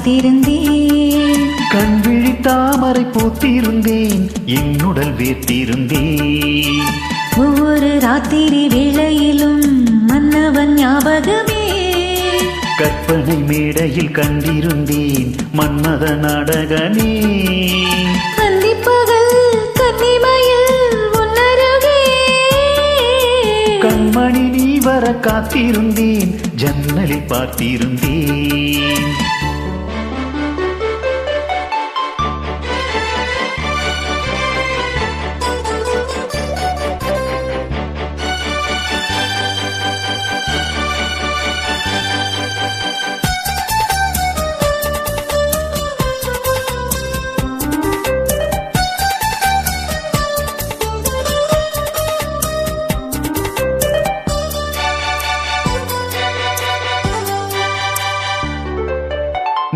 பார்த்திருந்தேன். கண்விழி தாமரை பூத்திருந்தேன், என்னுடல் வேர்த்திருந்தேன். ஒவ்வொரு ராத்திரி வேளையிலும் மன்னவன் ஞாபகமே. கற்பனை மேடையில் கண்டிருந்தேன் மன்மத நாடகமே. அந்திப்பகல் கன்னிமையில் உன்னருகே. கண்மணி நீ வர காத்திருந்தேன், ஜன்னலில் பார்த்திருந்தேன்.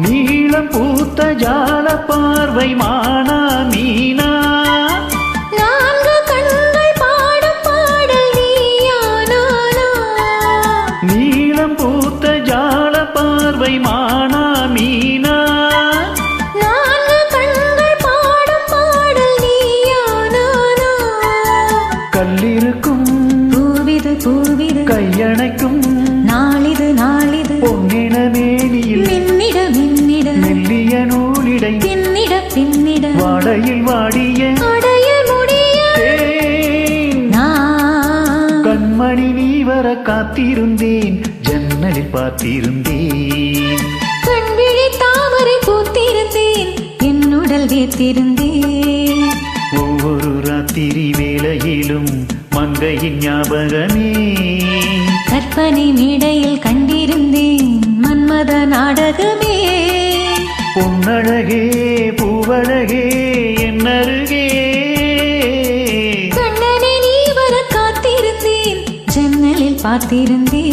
நீளம் பூத்த ஜால பார்வை மானா மீனா. நான்கு கண்கள் பாடும் பாடல் நீயானா. நீளம் பூத்த ஜால பார்வை மானா மீனா. நான்கு கண்கள் பாடும் பாடல் நீயானா. கல்லிருக்கும் பூவிது பூவிது கையணைக்கும் நாளிது நாளிது. பொன்னின மேனியில் மின்னிட மின்னிட மெல்லிய நூலிடை பின்னிட பின்னிட வாடையில் வாடிய அடைய முடிய நான். கண்மணி நீ வர காத்திருந்தேன், ஜன்னலில் பார்த்திருந்தேன். கண்விழி தாமரை பூத்திருந்தேன், என்னுடல் வேர்த்திருந்தேன். ஒவ்வொரு ராத்திரி வேளையிலும் மங்கையின் ஞாபகமே. கற்பனை மேடையில் கண்டிருந்தேன் மன்மத நாடகமே. பொன்னழகே பூவழகே என்னருகே. கண்ணனை நீ வர காத்திருந்தேன், ஜன்னலில் பார்த்திருந்தேன்.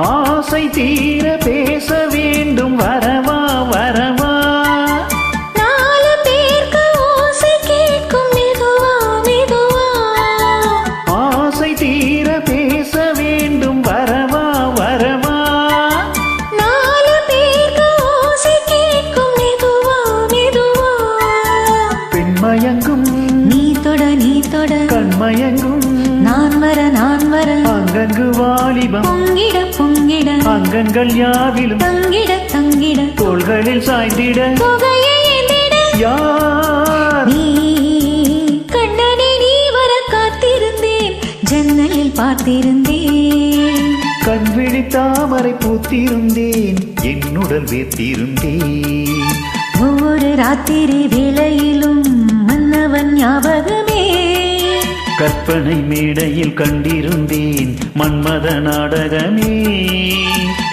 ஆசை தீர பேச வேண்டும் வரவா வரவா. நாலு பேருக்கு ஓசை கேட்கும் மெதுவா மெதுவா. ஆசை தீர பேச வேண்டும் வரவா வரவா. நாலு பேருக்கு ஓசை கேட்கும் மெதுவா மெதுவா. பெண்மயங்கும் நீ தொட கண்மயங்கும் நான் வர அங்கங்கு வாலிபம் பொங்கிட பொங்கிட அங்கங்கள் யாவிலும் தங்கிட தங்கிட தோள்களில் சாய்ந்திட தொகையை எண்ணிட. யார் நீ கண்ணனை நீ வர காத்திருந்தேன், ஜன்னலில் பார்த்திருந்தேன். கண்விழி தாமரை பூத்திருந்தேன், என்னுடல் வேர்த்திருந்தேன். ஒவ்வொரு ராத்திரி வேளையிலும் மன்னவன் ஞாபகமே. கற்பனை மேடையில் கண்டிருந்தேன் மன்மத நாடகமே.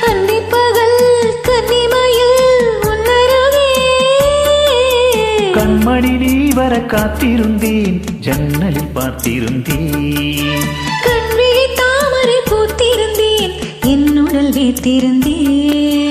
அந்திப்பகல் கன்னிமையில் உன்னருகே. கண்மணி நீ வர காத்திருந்தேன், ஜன்னலில் பார்த்திருந்தேன். கண்விழி தாமரை பூத்திருந்தேன், என்னுடல் வேர்த்திருந்தேன்.